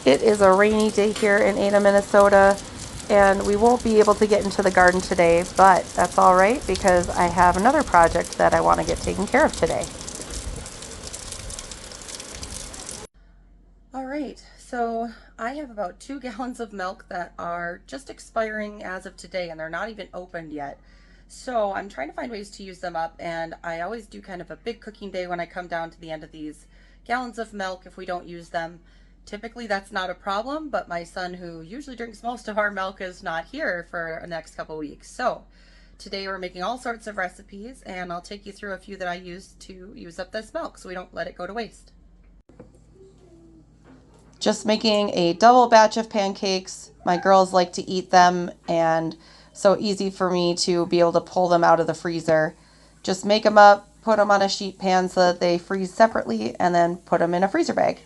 It is a rainy day here in Ada, Minnesota, and we won't be able to get into the garden today, but that's all right because I have another project that I want to get taken care of today. All right, so I have about 2 gallons of milk that are just expiring as of today, and they're not even opened yet. So I'm trying to find ways to use them up, and I always do kind of a big cooking day when I come down to the end of these gallons of milk if we don't use them. Typically that's not a problem, but my son, who usually drinks most of our milk, is not here for the next couple weeks. So today we're making all sorts of recipes, and I'll take you through a few that I use to use up this milk so we don't let it go to waste. Just making a double batch of pancakes. My girls like to eat them, and so easy for me to be able to pull them out of the freezer. Just make them up, put them on a sheet pan so that they freeze separately, and then put them in a freezer bag.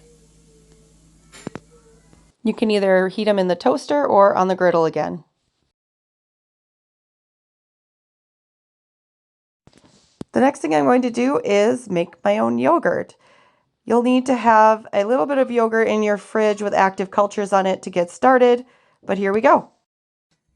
You can either heat them in the toaster or on the griddle again. The next thing I'm going to do is make my own yogurt. You'll need to have a little bit of yogurt in your fridge with active cultures on it to get started, but here we go.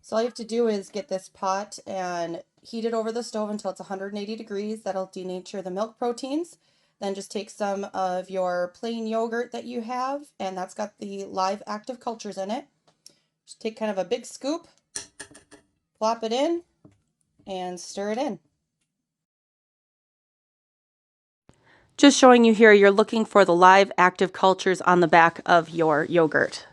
So all you have to do is get this pot and heat it over the stove until it's 180 degrees. That'll denature the milk proteins. Then just take some of your plain yogurt that you have, and that's got the live active cultures in it. Just take kind of a big scoop, plop it in, and stir it in. Just showing you here, you're looking for the live active cultures on the back of your yogurt.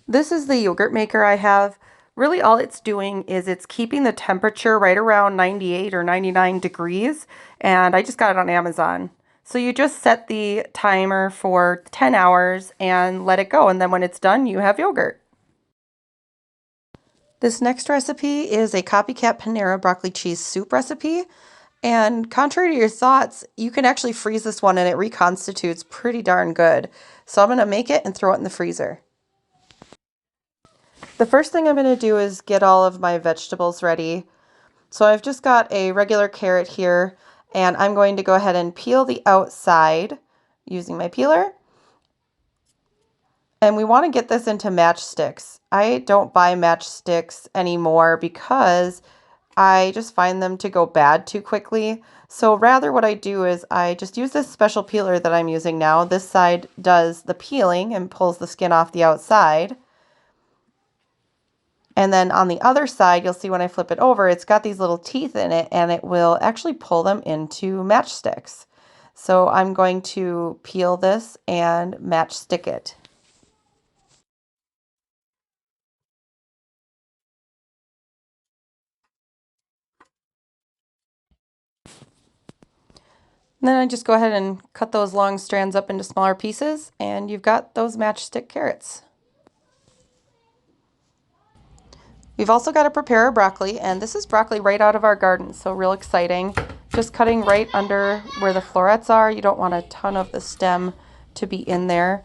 This is the yogurt maker I have. Really all it's doing is it's keeping the temperature right around 98 or 99 degrees, and I just got it on Amazon. So you just set the timer for 10 hours and let it go, and then when it's done, you have yogurt. This next recipe is a copycat Panera broccoli cheese soup recipe. And contrary to your thoughts, you can actually freeze this one and it reconstitutes pretty darn good. So I'm going to make it and throw it in the freezer. The first thing I'm going to do is get all of my vegetables ready. So I've just got a regular carrot here, and I'm going to go ahead and peel the outside using my peeler. And we want to get this into matchsticks. I don't buy matchsticks anymore because I just find them to go bad too quickly. So rather what I do is I just use this special peeler that I'm using now. This side does the peeling and pulls the skin off the outside. And then on the other side, you'll see when I flip it over, it's got these little teeth in it, and it will actually pull them into matchsticks. So I'm going to peel this and matchstick it. And then I just go ahead and cut those long strands up into smaller pieces, and you've got those matchstick carrots. We've also got to prepare our broccoli, and this is broccoli right out of our garden, so real exciting. Just cutting right under where the florets are. You don't want a ton of the stem to be in there.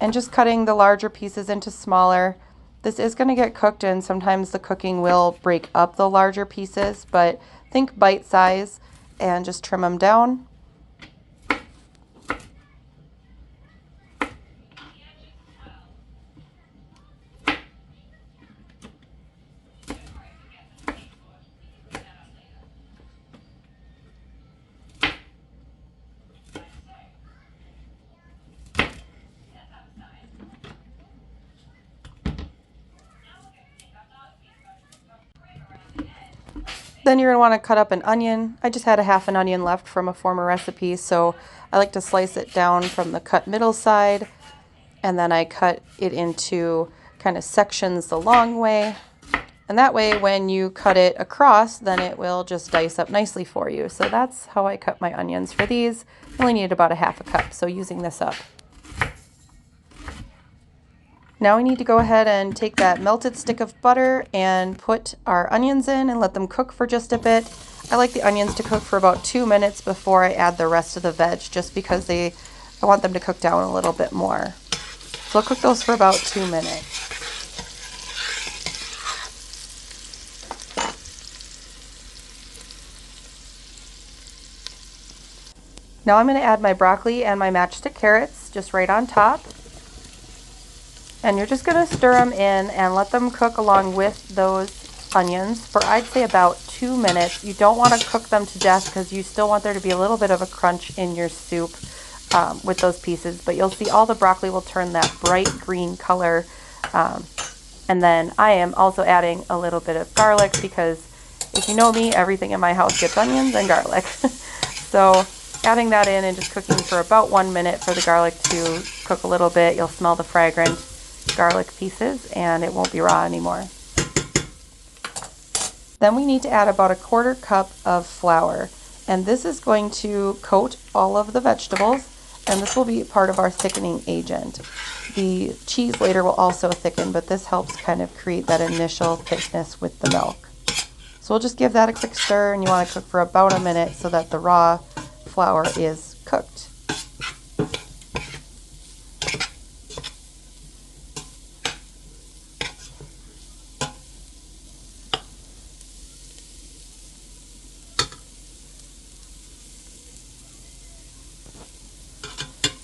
And just cutting the larger pieces into smaller. This is going to get cooked, and sometimes the cooking will break up the larger pieces, but think bite size and just trim them down. Then you're going to want to cut up an onion. I just had a half an onion left from a former recipe, so I like to slice it down from the cut middle side, and then I cut it into kind of sections the long way. And that way when you cut it across, then it will just dice up nicely for you. So that's how I cut my onions for these. I only need about a half a cup, so using this up. Now we need to go ahead and take that melted stick of butter and put our onions in and let them cook for just a bit. I like the onions to cook for about 2 minutes before I add the rest of the veg, just because I want them to cook down a little bit more. So I'll cook those for about 2 minutes. Now I'm going to add my broccoli and my matchstick carrots just right on top. And you're just going to stir them in and let them cook along with those onions for I'd say about 2 minutes. You don't want to cook them to death because you still want there to be a little bit of a crunch in your soup with those pieces. But you'll see all the broccoli will turn that bright green color. And then I am also adding a little bit of garlic because if you know me, everything in my house gets onions and garlic. So adding that in and just cooking for about 1 minute for the garlic to cook a little bit. You'll smell the fragrant garlic pieces and it won't be raw anymore. Then we need to add about 1/4 cup of flour, and this is going to coat all of the vegetables, and this will be part of our thickening agent. The cheese later will also thicken, but this helps kind of create that initial thickness with the milk. So we'll just give that a quick stir, and you want to cook for about 1 minute so that the raw flour is cooked.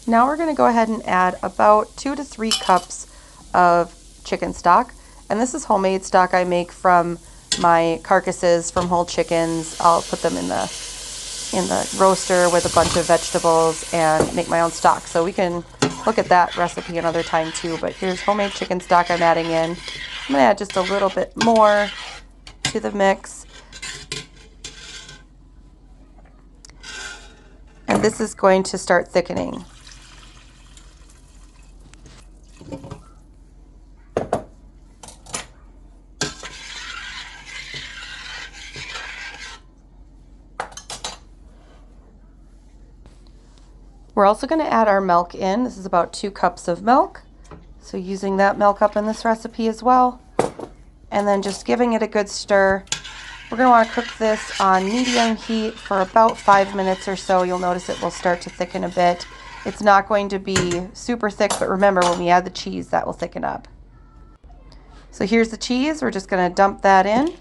Now we're going to go ahead and add about 2 to 3 cups of chicken stock. And this is homemade stock I make from my carcasses from whole chickens. I'll put them in the roaster with a bunch of vegetables and make my own stock. So we can look at that recipe another time too. But here's homemade chicken stock I'm adding in. I'm going to add just a little bit more to the mix. And this is going to start thickening. We're also going to add our milk in. This is about 2 cups of milk. So using that milk up in this recipe as well. And then just giving it a good stir. We're going to want to cook this on medium heat for about 5 minutes or so. You'll notice it will start to thicken a bit. It's not going to be super thick, but remember when we add the cheese, that will thicken up. So here's the cheese. We're just going to dump that in.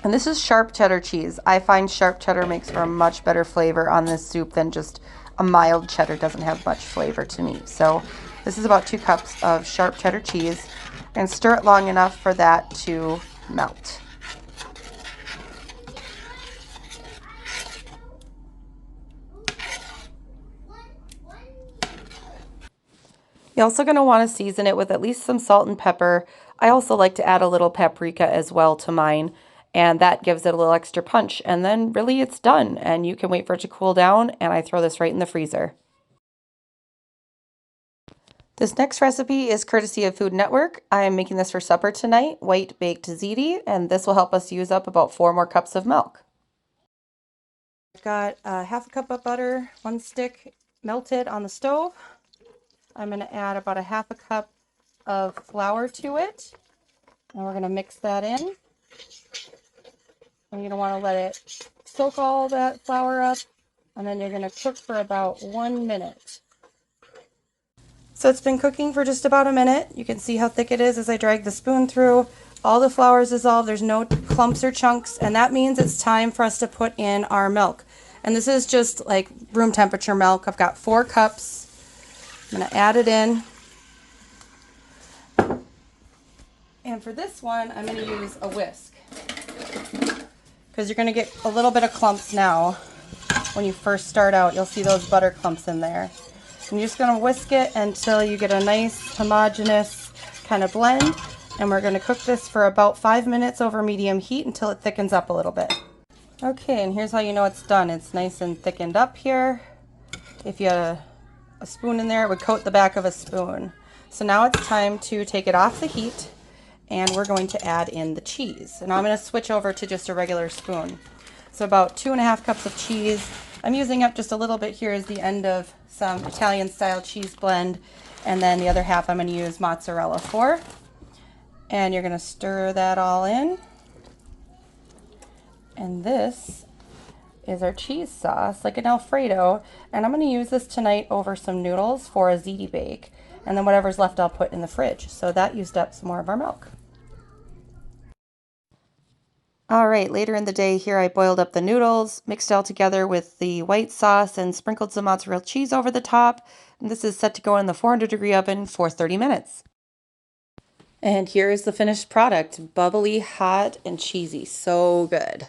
And this is sharp cheddar cheese. I find sharp cheddar makes for a much better flavor on this soup than just a mild cheddar. Doesn't have much flavor to me. So this is about 2 cups of sharp cheddar cheese, and stir it long enough for that to melt. You're also going to want to season it with at least some salt and pepper. I also like to add a little paprika as well to mine, and that gives it a little extra punch. And then really it's done, and you can wait for it to cool down, and I throw this right in the freezer. This next recipe is courtesy of Food Network. I am making this for supper tonight, white baked ziti, and this will help us use up about 4 more cups of milk. I've got 1/2 cup of butter, 1 stick melted on the stove. I'm going to add about 1/2 cup of flour to it, and we're going to mix that in. And you're going to want to let it soak all that flour up, and then you're going to cook for about 1 minute. So it's been cooking for just about 1 minute. You can see how thick it is as I drag the spoon through. All the flour is dissolved. There's no clumps or chunks, and that means it's time for us to put in our milk. And this is just like room temperature milk. I've got 4 cups. I'm going to add it in. And for this one, I'm going to use a whisk, because you're going to get a little bit of clumps now. When you first start out, you'll see those butter clumps in there. And you're just going to whisk it until you get a nice homogeneous kind of blend. And we're going to cook this for about 5 minutes over medium heat until it thickens up a little bit. Okay, and here's how you know it's done. It's nice and thickened up here. If you had a spoon in there, it would coat the back of a spoon. So now it's time to take it off the heat, and we're going to add in the cheese. And I'm going to switch over to just a regular spoon. So about 2.5 cups of cheese. I'm using up just a little bit here as the end of some Italian style cheese blend, and then the other half I'm going to use mozzarella for. And you're going to stir that all in. And this is our cheese sauce, like an Alfredo, and I'm going to use this tonight over some noodles for a ziti bake, and then whatever's left I'll put in the fridge. So that used up some more of our milk. All right, later in the day here I boiled up the noodles, mixed it all together with the white sauce, and sprinkled some mozzarella cheese over the top. And this is set to go in the 400-degree oven for 30 minutes. And here is the finished product. Bubbly, hot, and cheesy. So good.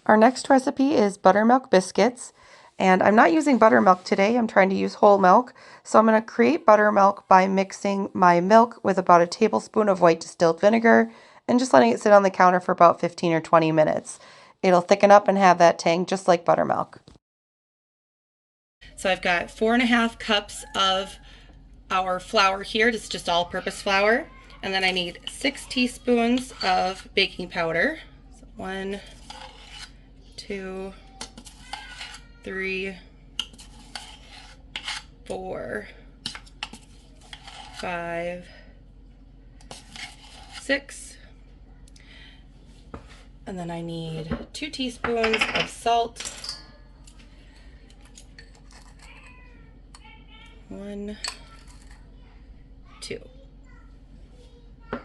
Our next recipe is buttermilk biscuits. And I'm not using buttermilk today. I'm trying to use whole milk. So I'm going to create buttermilk by mixing my milk with about a tablespoon of white distilled vinegar and just letting it sit on the counter for about 15 or 20 minutes. It'll thicken up and have that tang just like buttermilk. So I've got 4.5 cups of our flour here. This is just all-purpose flour. And then I need 6 teaspoons of baking powder. So 1, 2, 3, 4, 5, 6. And then I need 2 teaspoons of salt. 1, 2. And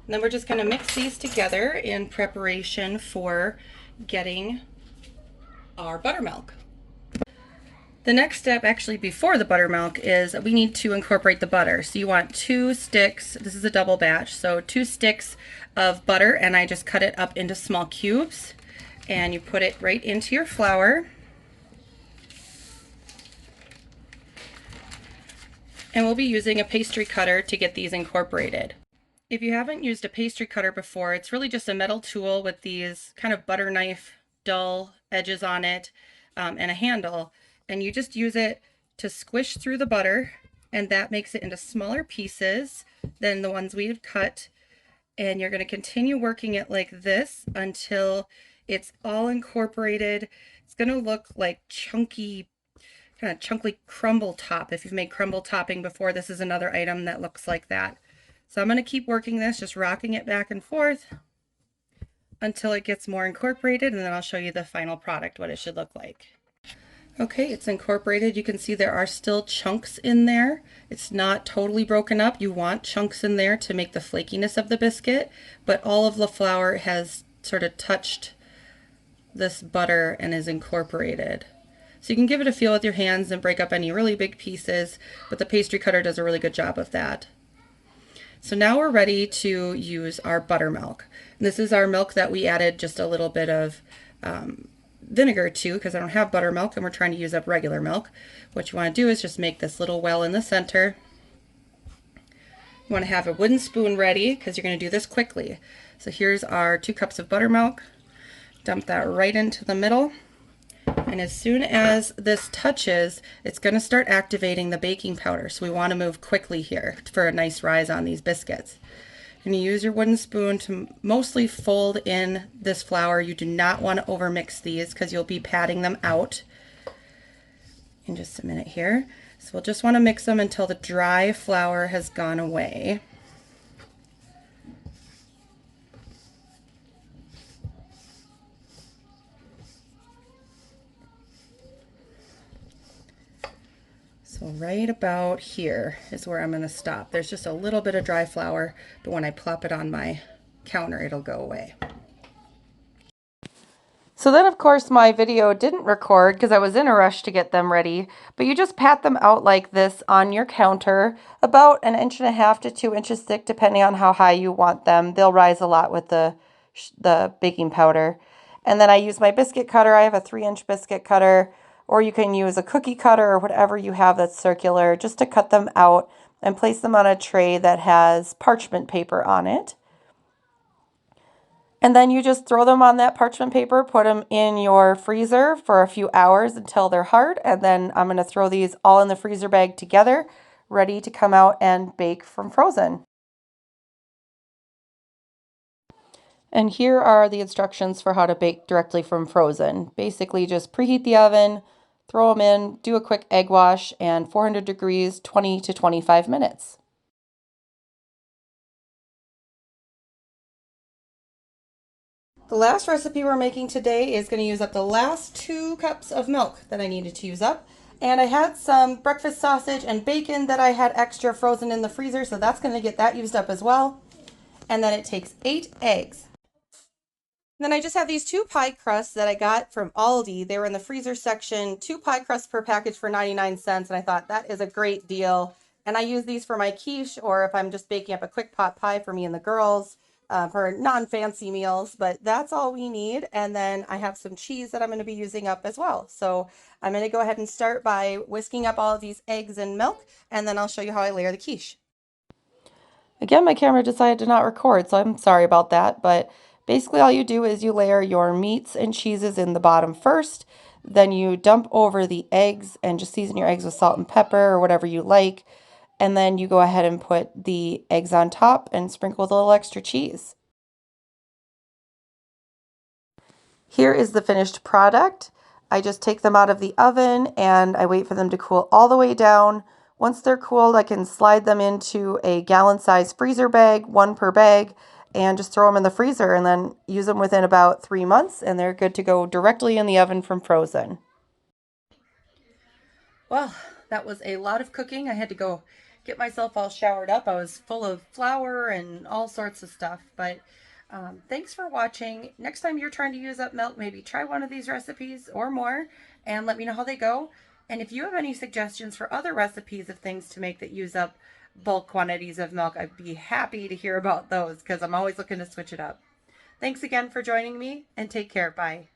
then we're just going to mix these together in preparation for getting our buttermilk. The next step, actually before the buttermilk, is we need to incorporate the butter. So you want 2 sticks, this is a double batch, so 2 sticks of butter, and I just cut it up into small cubes, and you put it right into your flour. And we'll be using a pastry cutter to get these incorporated. If you haven't used a pastry cutter before, it's really just a metal tool with these kind of butter knife dull edges on it, and a handle. And you just use it to squish through the butter, and that makes it into smaller pieces than the ones we've cut. And you're going to continue working it like this until it's all incorporated. It's going to look like chunky, kind of chunky crumble top. If you've made crumble topping before, this is another item that looks like that. So I'm going to keep working this, just rocking it back and forth until it gets more incorporated, and then I'll show you the final product, what it should look like. Okay, it's incorporated. You can see there are still chunks in there. It's not totally broken up. You want chunks in there to make the flakiness of the biscuit, but all of the flour has sort of touched this butter and is incorporated. So you can give it a feel with your hands and break up any really big pieces, but the pastry cutter does a really good job of that. So now we're ready to use our buttermilk. And this is our milk that we added just a little bit of vinegar to, because I don't have buttermilk and we're trying to use up regular milk. What you want to do is just make this little well in the center. You want to have a wooden spoon ready because you're going to do this quickly. So here's our 2 cups of buttermilk. Dump that right into the middle. And as soon as this touches, it's going to start activating the baking powder. So we want to move quickly here for a nice rise on these biscuits. You're going to use your wooden spoon to mostly fold in this flour. You do not want to overmix these because you'll be patting them out in just a minute here. So we'll just want to mix them until the dry flour has gone away. So right about here is where I'm going to stop. There's just a little bit of dry flour, but when I plop it on my counter, it'll go away. So then, of course, my video didn't record because I was in a rush to get them ready, but you just pat them out like this on your counter, about 1.5 to 2 inches thick, depending on how high you want them. They'll rise a lot with the baking powder. And then I use my biscuit cutter. I have a 3-inch biscuit cutter, or you can use a cookie cutter or whatever you have that's circular, just to cut them out and place them on a tray that has parchment paper on it. And then you just throw them on that parchment paper, put them in your freezer for a few hours until they're hard. And then I'm going to throw these all in the freezer bag together, ready to come out and bake from frozen. And here are the instructions for how to bake directly from frozen. Basically just preheat the oven, throw them in, do a quick egg wash, and 400 degrees, 20 to 25 minutes. The last recipe we're making today is going to use up the last 2 cups of milk that I needed to use up. And I had some breakfast sausage and bacon that I had extra frozen in the freezer, so that's going to get that used up as well. And then it takes 8 eggs. And then I just have these 2 pie crusts that I got from Aldi. They were in the freezer section, 2 pie crusts per package for 99 cents, and I thought that is a great deal. And I use these for my quiche, or if I'm just baking up a quick pot pie for me and the girls, for non-fancy meals, but that's all we need. And then I have some cheese that I'm going to be using up as well. So I'm going to go ahead and start by whisking up all of these eggs and milk, and then I'll show you how I layer the quiche. Again, my camera decided to not record, so I'm sorry about that, but basically all you do is you layer your meats and cheeses in the bottom first, then you dump over the eggs and just season your eggs with salt and pepper or whatever you like, and then you go ahead and put the eggs on top and sprinkle with a little extra cheese. Here is the finished product. I just take them out of the oven and I wait for them to cool all the way down. Once they're cooled, I can slide them into a gallon-sized freezer bag, one per bag, and just throw them in the freezer and then use them within about 3 months, and they're good to go directly in the oven from frozen. Well, that was a lot of cooking. I had to go get myself all showered up. I was full of flour and all sorts of stuff. But thanks for watching. Next time you're trying to use up milk, maybe try one of these recipes or more and let me know how they go. And if you have any suggestions for other recipes of things to make that use up bulk quantities of milk, I'd be happy to hear about those because I'm always looking to switch it up. Thanks again for joining me and take care. Bye.